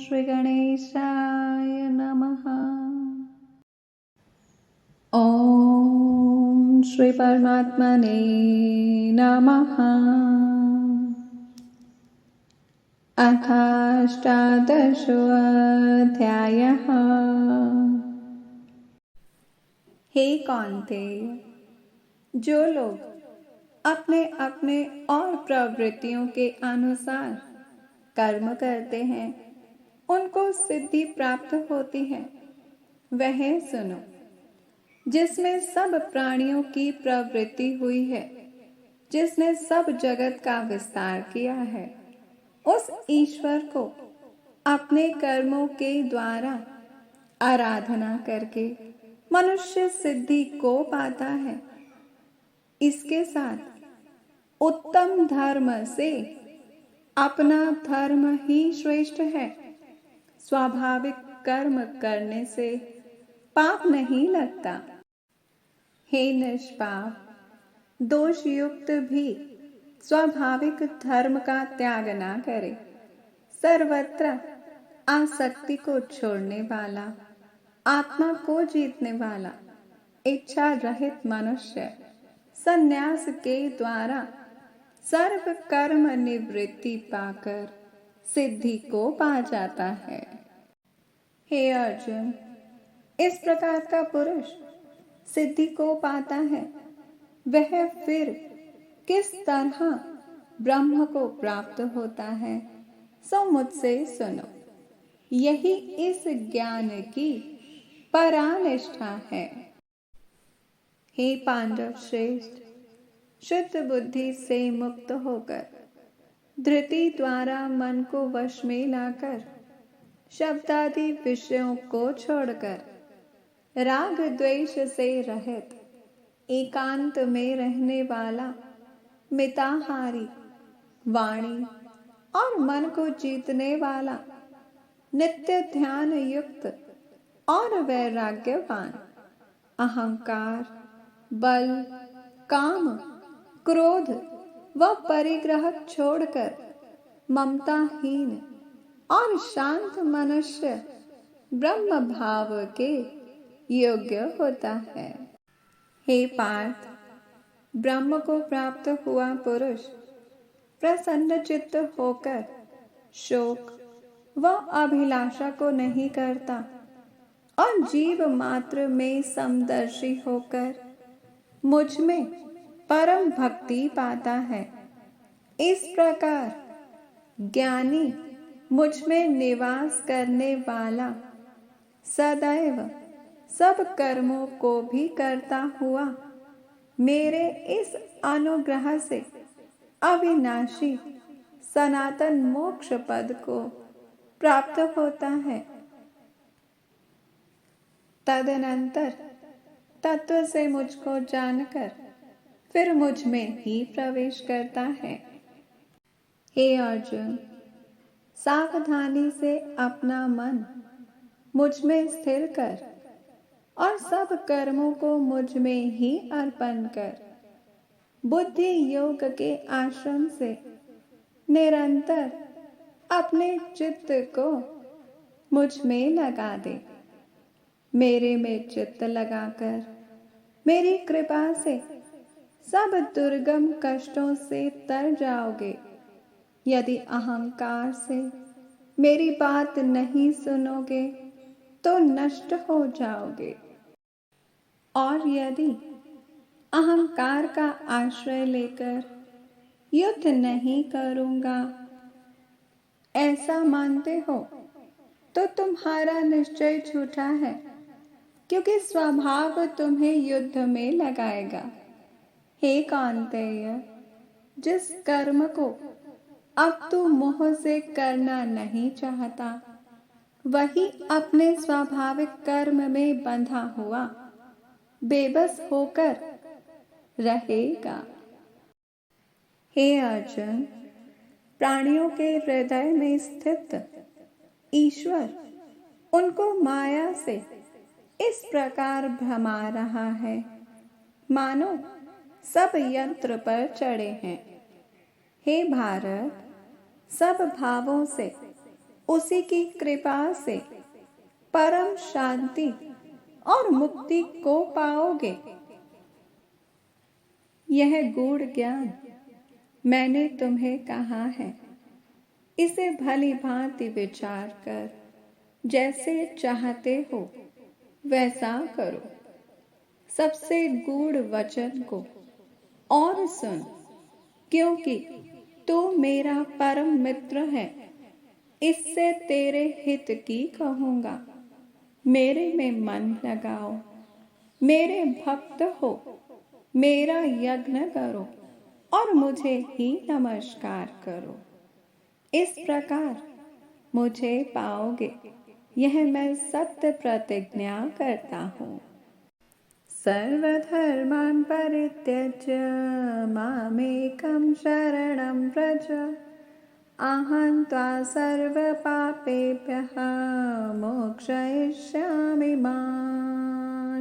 श्री गणेशाय नमः। ओम श्री परमात्मने नमः। अथाष्टादशोऽध्यायः। हे कौन्तेय, जो लोग अपने अपने और प्रवृत्तियों के अनुसार कर्म करते हैं उनको सिद्धि प्राप्त होती है। वह सुनो, जिसमें सब प्राणियों की प्रवृत्ति हुई है, जिसने सब जगत का विस्तार किया है, उस ईश्वर को अपने कर्मों के द्वारा आराधना करके मनुष्य सिद्धि को पाता है। इसके साथ उत्तम धर्म से अपना धर्म ही श्रेष्ठ है। स्वाभाविक कर्म करने से पाप नहीं लगता। हे निष्पाप, दोष युक्त भी स्वाभाविक धर्म का त्याग ना करे। सर्वत्र आसक्ति को छोड़ने वाला, आत्मा को जीतने वाला, इच्छा रहित मनुष्य संन्यास के द्वारा सर्व कर्म निवृत्ति पाकर सिद्धि को पा जाता है। हे अर्जुन, इस प्रकार का पुरुष सिद्धि को पाता है। वह फिर किस तरह ब्रह्म को प्राप्त होता है, सो मुझसे सुनो। यही इस ज्ञान की परानिष्ठा है। हे पांडव श्रेष्ठ, शुद्ध बुद्धि से मुक्त होकर धृति द्वारा मन को वश में लाकर शब्दादि विषयों को छोड़कर राग द्वेष से रहित एकांत में रहने वाला मिताहारी, वाणी और मन को जीतने वाला, नित्य ध्यान युक्त और वैराग्यवान, अहंकार, बल, काम, क्रोध व परिग्रह छोड़कर ममताहीन और शांत मनुष्य ब्रह्म भाव के योग्य होता है। हे पार्थ, ब्रह्म को प्राप्त हुआ पुरुष प्रसन्न चित्त होकर शोक व अभिलाषा को नहीं करता और जीव मात्र में समदर्शी होकर मुझ में परम भक्ति पाता है। इस प्रकार ज्ञानी मुझ में निवास करने वाला सदैव सब कर्मों को भी करता हुआ मेरे इस अनुग्रह से अविनाशी सनातन मोक्ष पद को प्राप्त होता है। तदनंतर तत्व से मुझको जानकर फिर मुझ में ही प्रवेश करता है। हे अर्जुन, सावधानी से अपना मन मुझ में स्थिर कर और सब कर्मों को मुझ में ही अर्पण कर बुद्धि योग के आश्रम से निरंतर अपने चित्त को मुझ में लगा दे। मेरे में चित्त लगाकर मेरी कृपा से सब दुर्गम कष्टों से तर जाओगे। यदि अहंकार से मेरी बात नहीं सुनोगे तो नष्ट हो जाओगे, और यदि अहंकार का आश्रय लेकर युद्ध नहीं करूंगा ऐसा मानते हो तो तुम्हारा निश्चय झूठा है, क्योंकि स्वभाव तुम्हें युद्ध में लगाएगा। हे कौन्तेय, जिस कर्म को अब तू मोह से करना नहीं चाहता, वही अपने स्वाभाविक कर्म में बंधा हुआ बेबस होकर रहेगा। हे अर्जुन, प्राणियों के हृदय में स्थित ईश्वर उनको माया से इस प्रकार भ्रमा रहा है मानो सब यंत्र पर चढ़े हैं। हे भारत, सब भावों से उसी की कृपा से परम शांति और मुक्ति को पाओगे। यह गूढ़ ज्ञान मैंने तुम्हें कहा है, इसे भली भांति विचार कर जैसे चाहते हो वैसा करो। सबसे गूढ़ वचन को और सुन, क्योंकि तू मेरा परम मित्र है। इससे तेरे हित की कहूंगा। मेरे में मन लगाओ, मेरे भक्त हो, मेरा यज्ञ करो और मुझे ही नमस्कार करो। इस प्रकार मुझे पाओगे, यह मैं सत्य प्रतिज्ञा करता हूँ। सर्वधर्मान् परित्यज्य मामेकं शरणं व्रज। अहं त्वा सर्वपापेभ्यः मोक्षयिष्यामि मा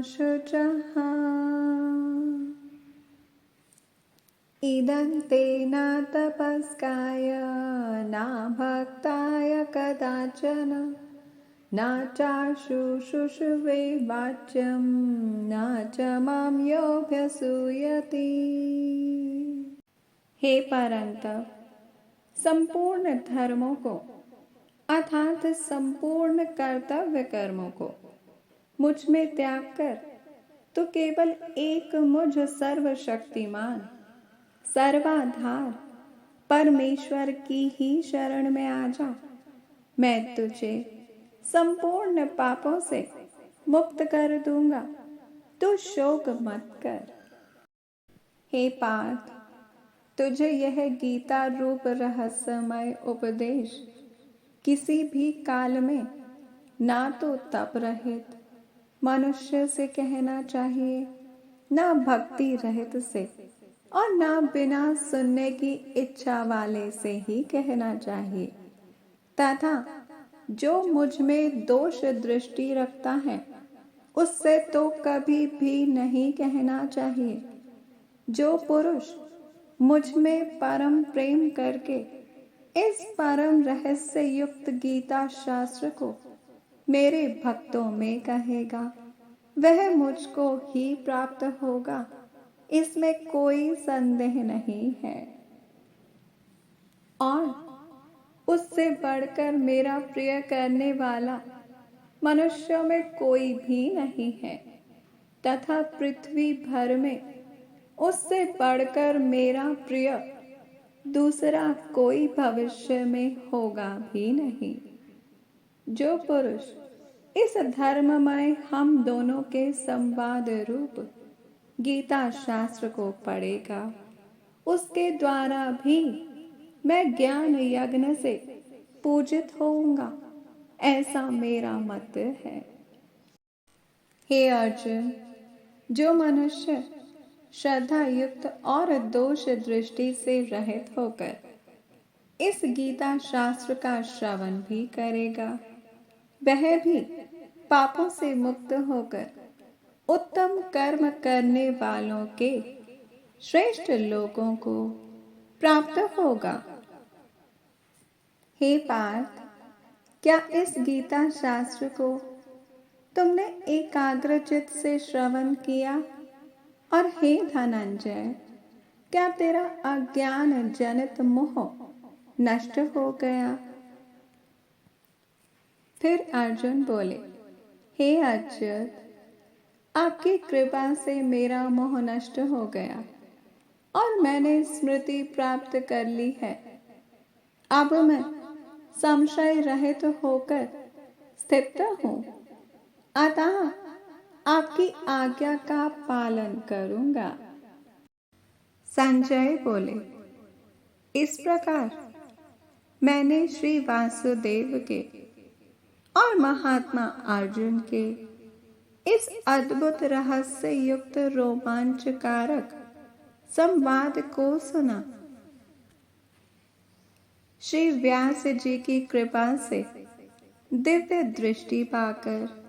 शुचः। इदं ते न तपस्काय न भक्ताय कदाचन, न चाशुशुषुवे वाच्यं न च मां योऽभ्यसूयति। हे परंतप, संपूर्ण धर्मों को अर्थात संपूर्ण कर्तव्य कर्मों को मुझ में त्याग कर तो केवल एक मुझ सर्वशक्तिमान सर्वाधार परमेश्वर की ही शरण में आ जा। मैं तुझे संपूर्ण पापों से मुक्त कर दूंगा। तू शोक मत कर। हे पार्थ, तुझे यह गीता रूप रहस्यमय उपदेश किसी भी काल में ना तो तप रहित मनुष्य से कहना चाहिए, ना भक्ति रहित से और ना बिना सुनने की इच्छा वाले से ही कहना चाहिए, तथा जो मुझ में दोष दृष्टि रखता है उससे तो कभी भी नहीं कहना चाहिए। जो पुरुष मुझ में परम प्रेम करके इस परम रहस्य युक्त गीता शास्त्र को मेरे भक्तों में कहेगा, वह मुझको ही प्राप्त होगा, इसमें कोई संदेह नहीं है। और उससे बढ़कर मेरा प्रिय करने वाला मनुष्यों में कोई भी नहीं है, तथा पृथ्वी भर में उससे बढ़कर मेरा प्रिय दूसरा कोई भविष्य में होगा भी नहीं। जो पुरुष इस धर्ममय हम दोनों के संवाद रूप गीता शास्त्र को पढ़ेगा, उसके द्वारा भी मैं ज्ञान यज्ञ से पूजित होऊंगा, ऐसा मेरा मत है। हे अर्जुन, जो मनुष्य श्रद्धा युक्त और दोष दृष्टि से रहित होकर इस गीता शास्त्र का श्रवण भी करेगा, वह भी पापों से मुक्त होकर उत्तम कर्म करने वालों के श्रेष्ठ लोगों को प्राप्त होगा। हे पार्थ, क्या इस गीता शास्त्र को तुमने एकाग्रचित से श्रवण किया? और हे धनंजय, क्या तेरा अज्ञान जनित मोह नष्ट हो गया? फिर अर्जुन बोले, हे अच्युत, आपकी कृपा से मेरा मोह नष्ट हो गया और मैंने स्मृति प्राप्त कर ली है। अब मैं संशय रहित होकर स्थित हूँ, अतः आपकी आज्ञा का पालन करूंगा। संजय बोले, इस प्रकार मैंने श्री वासुदेव के और महात्मा अर्जुन के इस अद्भुत रहस्य युक्त रोमांचकारक संवाद को सुना। श्री व्यास जी की कृपा से दिव्य दृष्टि पाकर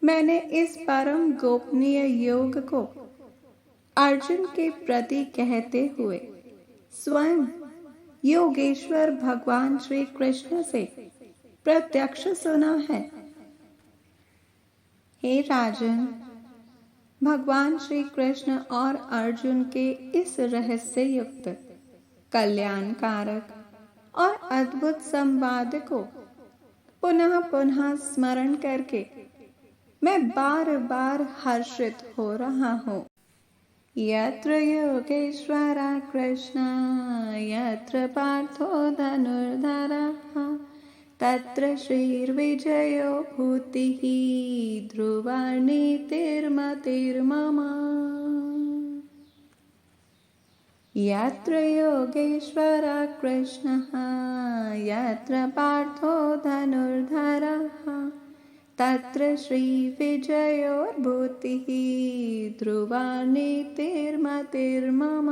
मैंने इस परम गोपनीय योग को अर्जुन के प्रति कहते हुए स्वयं योगेश्वर भगवान श्री कृष्ण से प्रत्यक्ष सुना है। हे राजन, भगवान श्री कृष्ण और अर्जुन के इस रहस्य युक्त, कल्याणकारक और अद्भुत संवाद को पुनः पुनः स्मरण करके मैं बार बार हर्षित हो रहा हूँ। यत्र योगेश्वरा कृष्ण यत्र पार्थो धनुर्धरः तत्र श्रीर्विजयो भूतिः ध्रुवा नीतिर्मतिर्मम। यत्र योगेश्वरः कृष्णः यत्र पार्थो धनुर्धरः तत्र श्रीविजयोर्भूतिः ध्रुवा नीतिर्मतिर्मम।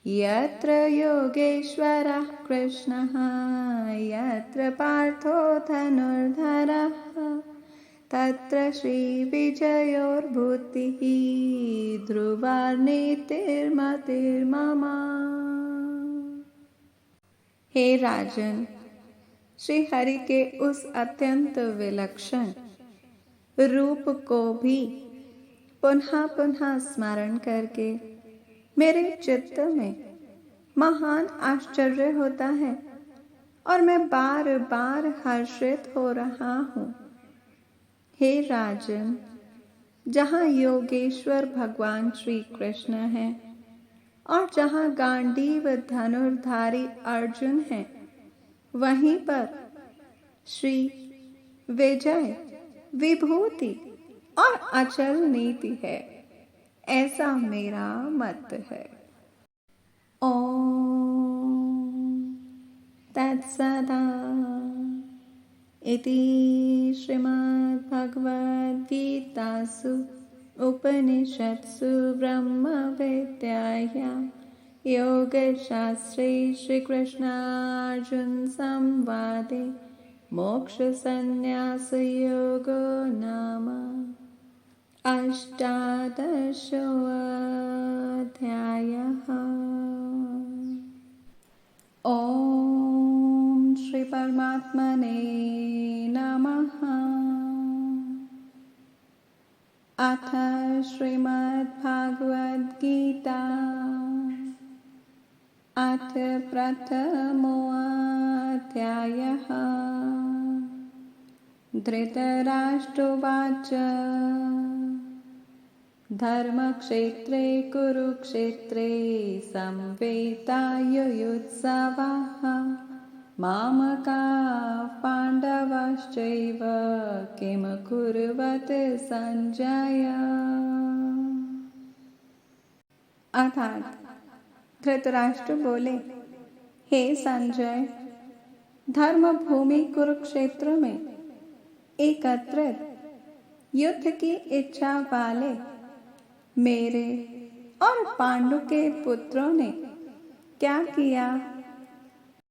यत्र योगेश्वरः कृष्णः यत्र पार्थो धनुर्धरः तत्र श्रीविजयोर्भूतिः ध्रुवा नीतिर्मतिर्मम। हे राजन, श्री हरि के उस अत्यंत विलक्षण रूप को भी पुनः पुनः स्मरण करके मेरे चित्त में महान आश्चर्य होता है और मैं बार बार हर्षित हो रहा हूँ। हे राजन, जहाँ योगेश्वर भगवान श्री कृष्ण हैं और जहाँ गांडीव धनुर्धारी अर्जुन हैं, वहीं पर श्री विजय, विभूति और अचल नीति है, ऐसा मेरा मत है। ओम तत्सदा इति श्रीमद्भगवद्गीतासु उपनिषत्सु ब्रह्मविद्यायां योगशास्त्रे श्रीकृष्णार्जुन संवादे मोक्षसंन्यासयोगो नाम अष्टादशोऽध्यायः। ओम श्री परमात्मने नमः। अथ श्रीमद्भागवद्गीता अथ प्रथमोऽध्यायः। धृतराष्ट्रोवाच धर्मक्षेत्रे कुरुक्षेत्रे संवेतायुयुत्सवः मामकाः पाण्डवाश्चैव किं कुर्वत संजय। अर्थात धृतराष्ट्र बोले, हे संजय, धर्म भूमि कुरुक्षेत्र में एकत्रित युद्ध की इच्छा वाले मेरे और पांडु के पुत्रों ने क्या किया